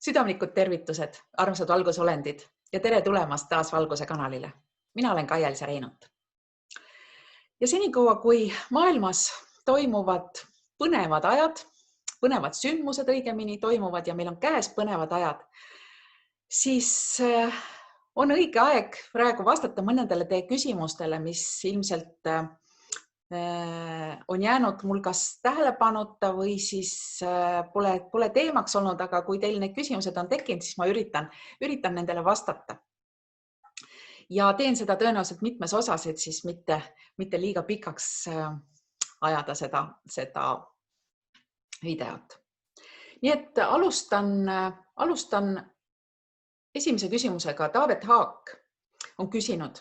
Südamlikud tervitused, armsad valgusolendid ja tere tulemast taas Valguse kanalile. Mina olen Kaia-Liisa Reinut. Ja senikaua, kui maailmas toimuvad põnevad ajad, põnevad sündmused õigemini toimuvad ja meil on käes põnevad ajad, siis on õige aeg praegu vastata mõnedele teie küsimustele, mis ilmselt on jäänud mul kas tähelepanuta või siis pole teemaks olnud, aga kui teil need küsimused on tekkinud, siis ma üritan nendele vastata. Ja teen seda tõenäoliselt mitmes osas, et siis mitte liiga pikaks ajada seda videot. Nii et alustan esimese küsimusega. Taavet Haak on küsinud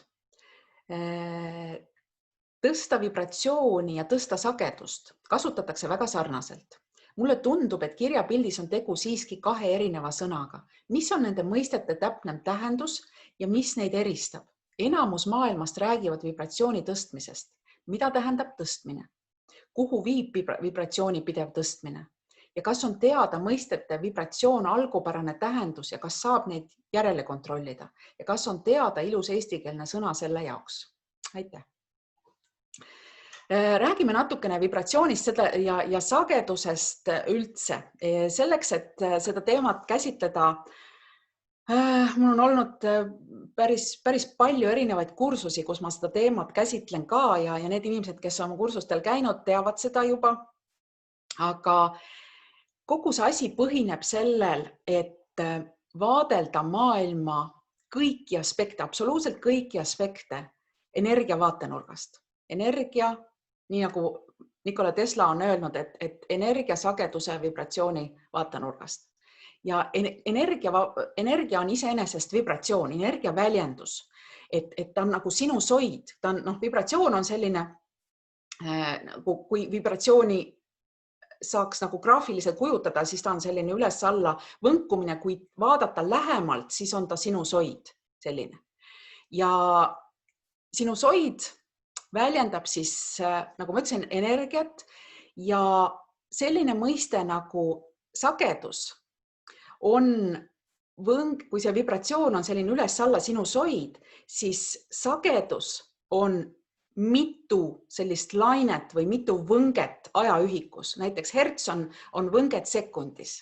tõsta vibratsiooni ja tõsta sagedust kasutatakse väga sarnaselt. Mulle tundub, et kirjapildis on tegu siiski kahe erineva sõnaga. Mis on nende mõistete täpnem tähendus ja mis neid eristab? Enamus maailmast räägivad vibratsiooni tõstmisest. Mida tähendab tõstmine? Kuhu viib vibratsiooni pidev tõstmine? Ja kas on teada mõistete vibratsioon algupärane tähendus ja kas saab neid järele kontrollida? Ja kas on teada ilus eestikeelne sõna selle jaoks? Aitäh! Räägime natukene vibratsioonist ja sagedusest üldse. Selleks, et seda teemat käsitleda, mul on olnud päris palju erinevaid kursusi, kus ma seda teemat käsitlen ka ja need inimesed, kes on kursustel käinud, teavad seda juba. Aga kogu see asi põhineb sellel, et vaadelda maailma kõiki aspekte, absoluutselt kõiki aspekte energia vaatenurgast. Energia, nii nagu Nikola Tesla on öelnud, et energia sageduse vibratsiooni vaatenurgast. Ja energia on iseenesest vibratsioon, energia väljendus, et ta on nagu sinusoid. Vibratsioon on selline, kui vibratsiooni saaks nagu graafiliselt kujutada, siis ta on selline üles-alla võnkumine, kui vaadata lähemalt, siis on ta sinusoid selline. Ja sinusoid väljendab siis, nagu ma ütlesin, energiat ja selline mõiste nagu sagedus on kui see vibratsioon on selline üles-alla sinusoid, siis sagedus on mitu sellist lainet või mitu võnget ajaühikus. Näiteks hertz on võnget sekundis.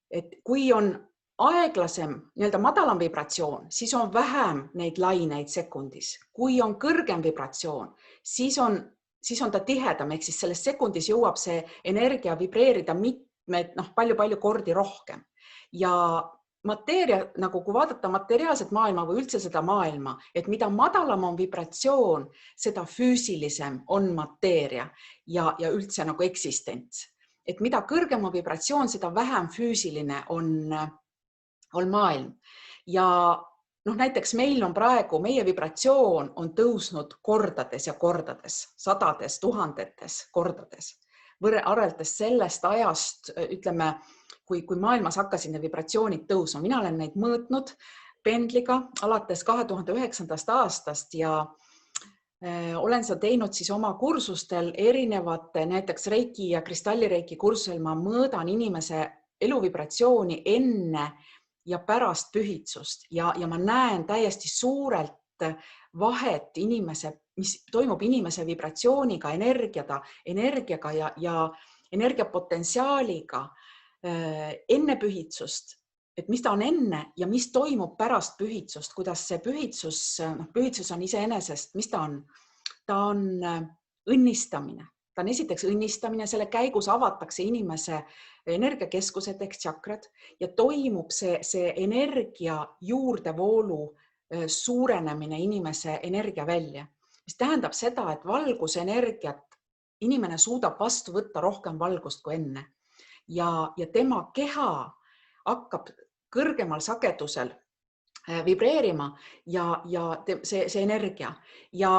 Et kui on aeglasem, nii-öelda madalam vibratsioon, siis on vähem neid laineid sekundis. Kui on kõrgem vibratsioon, siis on ta tihedam, ehk siis selles sekundis jõuab see energia vibreerida palju kordi rohkem. Ja mateeria, nagu kui vaadata materiaalset maailma või üldse seda maailma, et mida madalam on vibratsioon, seda füüsilisem on mateeria ja üldse nagu eksistents. Et mida kõrgem on vibratsioon, seda vähem füüsiline on maailm. Ja näiteks meil on praegu, meie vibratsioon on tõusnud kordades ja kordades, sadades, tuhandetes kordades. Arveldes sellest ajast, ütleme, kui maailmas hakkasid need vibratsioonid tõusma. Mina olen neid mõõtnud pendliga alates 2009. aastast ja olen seda teinud siis oma kursustel erinevate, näiteks reiki ja kristallireiki kursusel ma mõõdan inimese eluvibratsiooni enne ja pärast pühitsust ja ma näen täiesti suurelt vahet mis toimub inimese vibratsiooniga, energiaga ja energiapotentsiaaliga enne pühitsust, et mis ta on enne ja mis toimub pärast pühitsust, kuidas see pühitsus on iseenesest, mis ta on? Ta on õnnistamine. Ta on esiteks õnnistamine, selle käigus avatakse inimese energiakeskused ehk tšakrad ja toimub see energia juurdevoolu suurenemine inimese energia välja. Mis tähendab seda, et valgusenergiat inimene suudab vastu võtta rohkem valgust kui enne ja tema keha hakkab kõrgemal sagedusel vibreerima ja see energia ja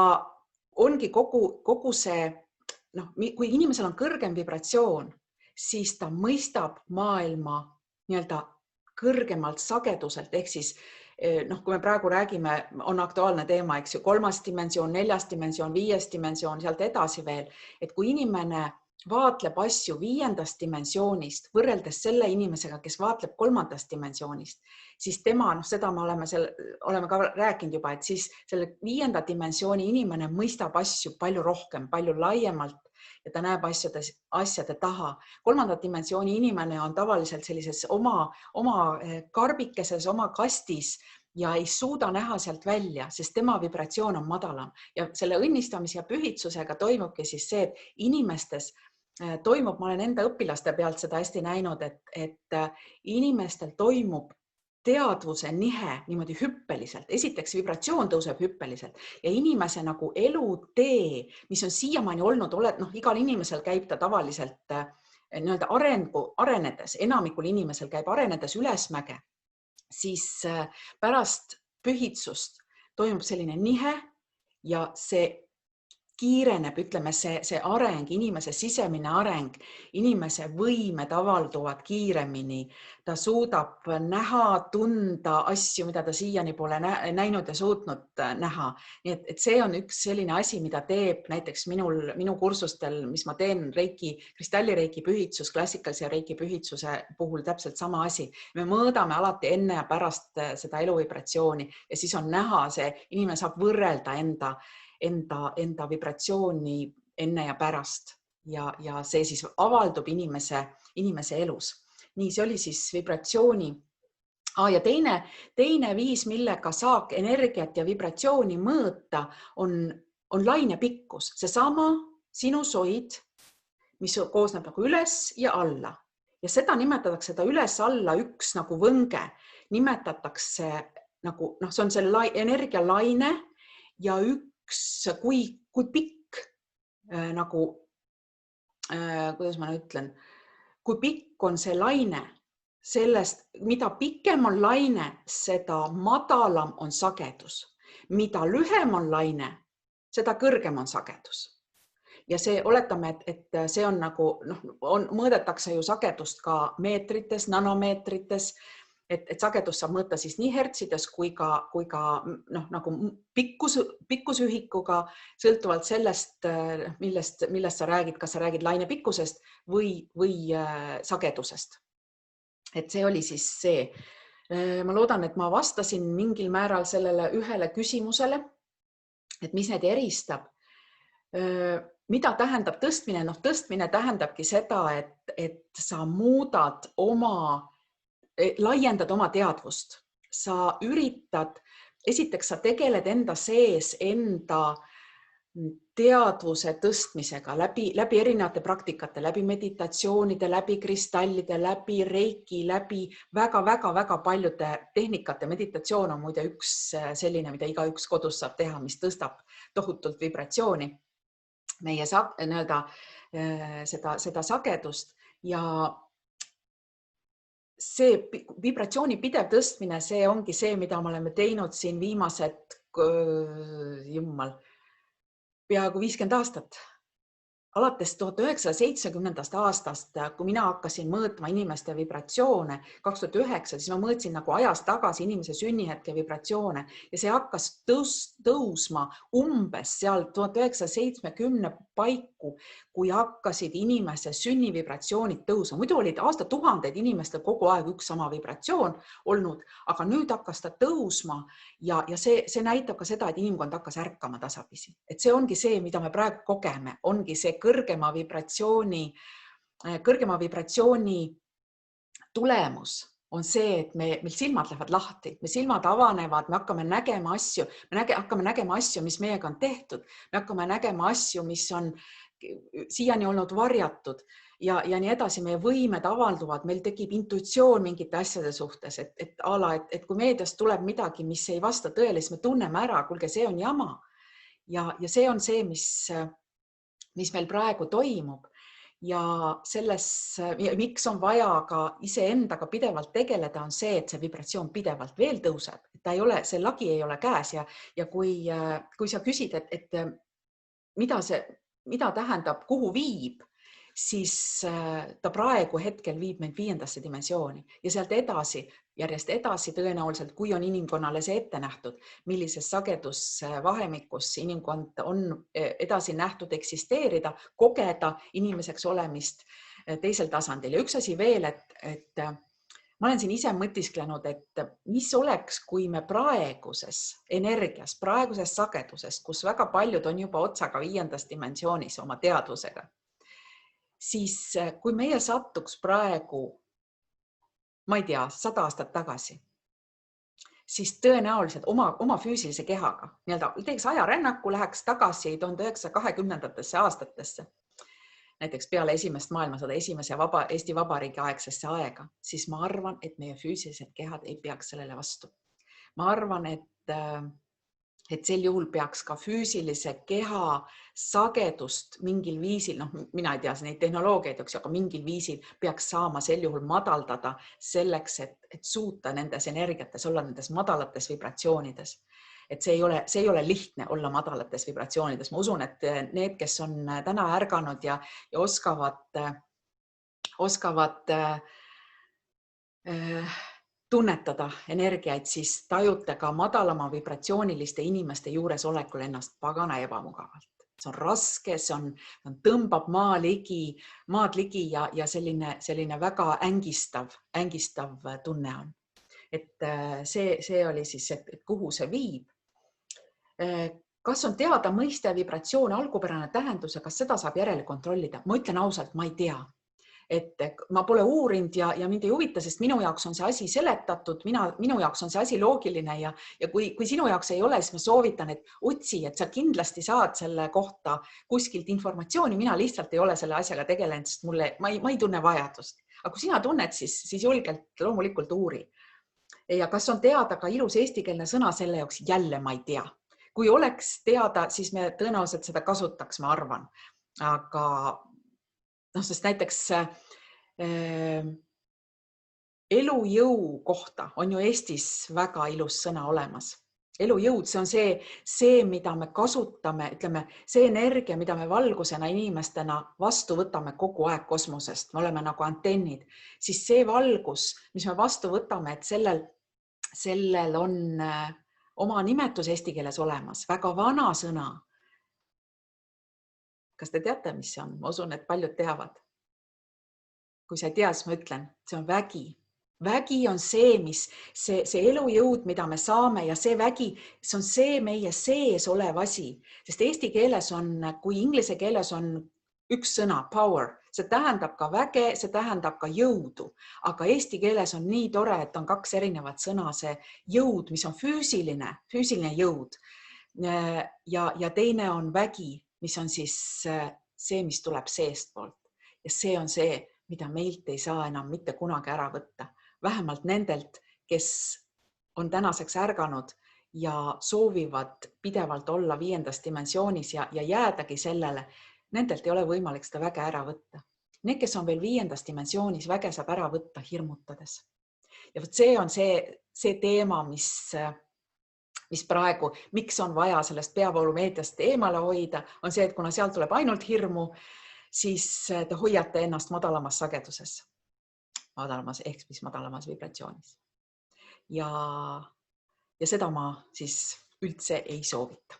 ongi kogu see, kui inimesel on kõrgem vibratsioon, siis ta mõistab maailma nii-öelda kõrgemalt sageduselt, ehk siis kui me praegu räägime, on aktuaalne teema, eks ju, 3. dimensioon, 4. dimensioon, 5. dimensioon, sealt edasi veel, et kui inimene vaatleb asju 5. dimensioonist võrreldes selle inimesega, kes vaatleb 3. dimensioonist, siis tema, seda me oleme ka rääkinud juba, et siis selle 5. dimensiooni inimene mõistab asju palju rohkem, palju laiemalt ja ta näeb asjade taha. 3. dimensiooni inimene on tavaliselt sellises oma karbikeses, oma kastis ja ei suuda näha sealt välja, sest tema vibratsioon on madalam. Ja selle õnnistamise ja pühitsusega toimubki siis see, et inimestes toimub, ma olen enda õpilaste pealt seda hästi näinud, et inimestel toimub teadvuse nihe niimoodi hüppeliselt. Esiteks vibratsioon tõuseb hüppeliselt ja inimese nagu elutee, mis on siiamaani olnud, igal inimesel käib ta tavaliselt nii-öelda arenedes, enamikul inimesel käib arenedes ülesmäge, siis pärast pühitsust toimub selline nihe ja see kiireneb, ütleme, see areng, inimese sisemine areng, inimese võimed avalduvad kiiremini, ta suudab näha, tunda asju, mida ta siiani pole näinud ja suutnud näha. Nii et see on üks selline asi, mida teeb näiteks minu kursustel, mis ma teen kristallireiki pühitsus, klassikalise reiki pühitsuse puhul täpselt sama asi. Me mõõdame alati enne ja pärast seda eluvibratsiooni ja siis on näha see, inimene saab võrrelda enda vibratsiooni enne ja pärast ja see siis avaldub inimese elus. Nii, see oli siis vibratsiooni. Ja teine viis, millega saab energiat ja vibratsiooni mõõta, on laine pikkus. Seesama sinusoid, mis koosneb nagu üles ja alla. Ja seda nimetatakse, seda üles-alla üks nagu võnge, nimetatakse nagu, see on see energialaine ja kui pikk nagu, kuidas ma ütlen, kui pikk on see laine, sellest, mida pikem on laine, seda madalam on sagedus. Mida lühem on laine, seda kõrgem on sagedus. Ja see, oletame, et see on nagu, mõõdetakse ju sagedust ka meetrites, nanomeetrites, et sagedust saab mõõta siis nii hertsides kui ka nagu pikkusühikuga, sõltuvalt sellest, millest sa räägid, kas sa räägid laine pikkusest või sagedusest. Et see oli siis see. Ma loodan, et ma vastasin mingil määral sellele ühele küsimusele, et mis need eristab. Mida tähendab tõstmine? Tõstmine tähendabki seda, et sa muudad laiendad oma teadvust. Sa üritad, esiteks sa tegeled enda sees enda teadvuse tõstmisega läbi erinevate praktikate, läbi meditatsioonide, läbi kristallide, läbi reiki, läbi väga paljude tehnikate. Meditatsioon on muide üks selline, mida igaüks kodus saab teha, mis tõstab tohutult vibratsiooni, meie seda sagedust ja see vibratsiooni pidev tõstmine, see ongi see, mida me oleme teinud siin viimased peaaegu 50 aastat. Alates 1970. aastast, kui mina hakkasin mõõtma inimeste vibratsioone 2009, siis ma mõõtsin nagu ajas tagasi inimese sünnihetke vibratsioone ja see hakkas tõusma umbes seal 1970 paiku, kui hakkasid inimese sünnivibratsioonid tõusma. Muidu olid aastatuhandeid inimestel kogu aeg üks sama vibratsioon olnud, aga nüüd hakkas ta tõusma ja see näitab ka seda, et inimkond hakkas ärkama tasapisi. Et see ongi see, mida me praegu kogeme, ongi see kõrgema vibratsiooni tulemus on see, et meil silmad lähevad lahti, me silmad avanevad, me hakkame nägema asju, mis meiega on tehtud, me hakkame nägema asju, mis on siiani olnud varjatud ja nii edasi, meie võimed avalduvad, meil tekib intuitsioon mingite asjade suhtes, et kui meediast tuleb midagi, mis ei vasta tõele, siis me tunneme ära, kuulge, see on jama ja see on see, mis meil praegu toimub ja miks on vaja ka iseendaga pidevalt tegeleda, on see, et see vibratsioon pidevalt veel tõuseb. See lagi ei ole käes ja kui sa küsid, et mida tähendab, kuhu viib, siis ta praegu hetkel viib meid 5. dimensiooni ja sealt edasi, järjest edasi tõenäoliselt, kui on inimkonnale see ette nähtud, millises sagedusvahemikus inimkond on edasi nähtud eksisteerida, kogeda inimeseks olemist teisel tasandil. Ja üks asi veel, et ma olen siin ise mõtisklenud, et mis oleks, kui me praeguses energias, praeguses sageduses, kus väga paljud on juba otsaga 5. dimensioonis oma teadvusega, siis kui meie satuks praegu, ma ei tea, 100 aastat tagasi, siis tõenäoliselt oma füüsilise kehaga teeks ajarännaku, läheks tagasi 1920. aastatesse, näiteks peale esimest maailmasõda, esimese Eesti Vabariigi aegsesse aega, siis ma arvan, et meie füüsilised kehad ei peaks sellele vastu. Ma arvan, et sel juhul peaks ka füüsilise keha sagedust mingil viisil, mina ei tea neid tehnoloogiaid, aga mingil viisil peaks saama sel juhul madaldada selleks, et suuta nendes energiates olla nendes madalates vibratsioonides. Et see ei ole lihtne olla madalates vibratsioonides. Ma usun, et need, kes on täna ärganud ja oskavad tunnetada energiaid, siis tajute ka madalama vibratsiooniliste inimeste juuresolekul ennast pagana ebamugavalt. See on raske, see tõmbab maad ligi ja selline väga ängistav tunne on. Et see oli siis, et kuhu see viib. Kas on teada mõiste vibratsioon, algupärane tähendus ja kas seda saab järele kontrollida? Ma ütlen ausalt, ma ei tea. Et ma pole uurinud ja mind ei huvita, sest minu jaoks on see asi seletatud, minu jaoks on see asi loogiline ja kui sinu jaoks ei ole, siis ma soovitan, et otsi, et sa kindlasti saad selle kohta kuskilt informatsiooni. Mina lihtsalt ei ole selle asjaga tegelenud, sest ma ei tunne vajadust. Aga kui sina tunned, siis julgelt loomulikult uuri. Ja kas on teada ka ilus eestikeelne sõna selle jaoks? Jälle ma ei tea. Kui oleks teada, siis me tõenäoliselt seda kasutaks, ma arvan. Aga sest näiteks elujõu kohta on ju Eestis väga ilus sõna olemas. Elujõud, see on see, mida me kasutame, ütleme, see energia, mida me valgusena inimestena vastu võtame kogu aeg kosmosest, me oleme nagu antennid, siis see valgus, mis me vastu võtame, et sellel on oma nimetus eesti keeles olemas, väga vana sõna. Kas te teate, mis see on? Ma usun, et paljud teavad. Kui sa ei tea, siis ma ütlen, see on vägi. Vägi on see elujõud, mida me saame ja see vägi, see on see meie sees olev asi. Sest eesti keeles on, kui inglise keeles on üks sõna, power, see tähendab ka väge, see tähendab ka jõudu. Aga eesti keeles on nii tore, et on 2 erinevat sõna, see jõud, mis on füüsiline jõud ja teine on vägi, mis on siis see, mis tuleb seestpoolt. Ja see on see, mida meilt ei saa enam mitte kunagi ära võtta. Vähemalt nendelt, kes on tänaseks ärganud ja soovivad pidevalt olla 5. dimensioonis ja jäädagi sellele, nendelt ei ole võimalik seda väge ära võtta. Need, kes on veel 5. dimensioonis, väge saab ära võtta hirmutades. Ja see on see teema, mis praegu, miks on vaja sellest peavoolumeediast eemale hoida, on see, et kuna sealt tuleb ainult hirmu, siis te hoiate ennast madalamas sageduses, ehk siis madalamas vibratsioonis. Ja seda ma siis üldse ei soovita.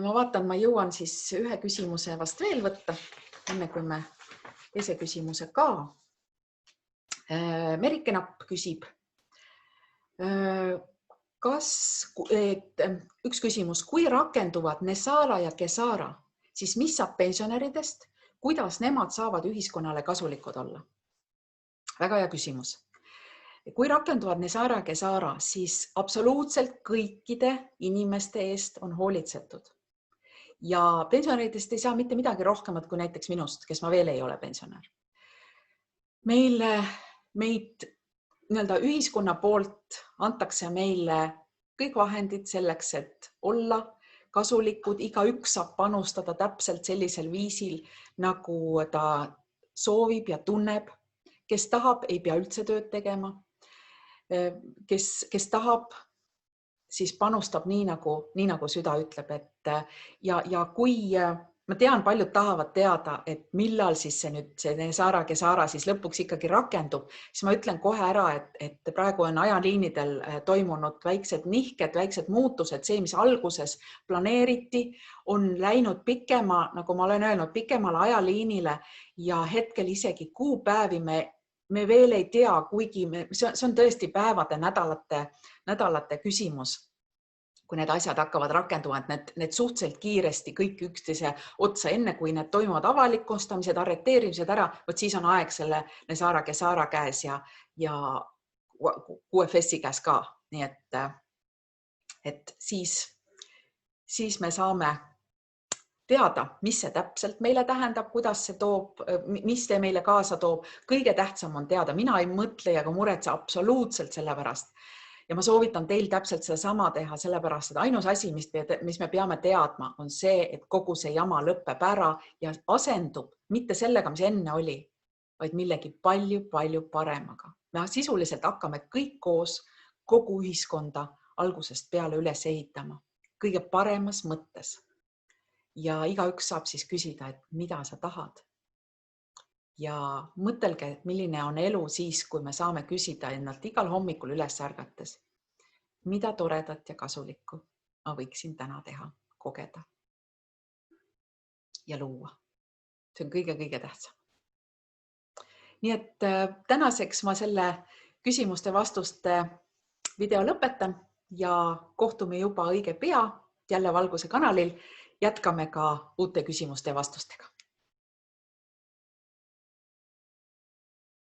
Ma vaatan, ma jõuan siis ühe küsimuse vast veel võtta, enne kui me teise küsimuse ka. Merike Napp küsib, üks küsimus, kui rakenduvad Nesara ja Kesara, siis mis saab pensionäridest, kuidas nemad saavad ühiskonnale kasulikud olla? Väga hea küsimus. Kui rakenduvad Nesara ja Kesara, siis absoluutselt kõikide inimeste eest on hoolitsetud. Ja pensionäridest ei saa mitte midagi rohkemat kui näiteks minust, kes ma veel ei ole pensionär. Meid ühiskonna poolt antakse meile kõik vahendid selleks, et olla kasulikud, igaüks saab panustada täpselt sellisel viisil, nagu ta soovib ja tunneb. Kes tahab, ei pea üldse tööd tegema. Kes tahab, siis panustab nii nagu süda ütleb. Ja kui ma tean, paljud tahavad teada, et millal siis see Saara Kesara siis lõpuks ikkagi rakendub, siis ma ütlen kohe ära, et praegu on ajaliinidel toimunud väiksed nihked, väiksed muutused, see, mis alguses planeeriti, on läinud pikema, nagu ma olen öelnud, pikemale ajaliinile ja hetkel isegi kuupäevi me veel ei tea, kuigi see on tõesti päevade, nädalate küsimus, kui need asjad hakkavad rakenduma, et need suhteliselt kiiresti kõik üksteise otsa, enne kui need toimuvad avalikustamised, arreteerimised ära, võt siis on aeg selle Saara Kesara käes ja QFS-i käes ka. Nii et siis me saame teada, mis see täpselt meile tähendab, kuidas see toob, mis see meile kaasa toob. Kõige tähtsam on teada, mina ei mõtle ja ka muretse absoluutselt selle pärast. Ja ma soovitan teil täpselt seda sama teha, sellepärast, et ainus asi, mis me peame teadma, on see, et kogu see jama lõpeb ära ja asendub mitte sellega, mis enne oli, vaid millegi palju paremaga. Me sisuliselt hakkame kõik koos kogu ühiskonda algusest peale üles ehitama, kõige paremas mõttes. Ja igaüks saab siis küsida, et mida sa tahad. Ja mõtelge, milline on elu siis, kui me saame küsida ennalt igal hommikul üles ärgates, mida toredat ja kasulikku ma võiksin täna teha, kogeda ja luua. See on kõige tähtsam. Nii et tänaseks ma selle küsimuste-vastuste video lõpetan ja kohtume juba õige pea jälle Valguse kanalil. Jätkame ka uute küsimuste ja vastustega.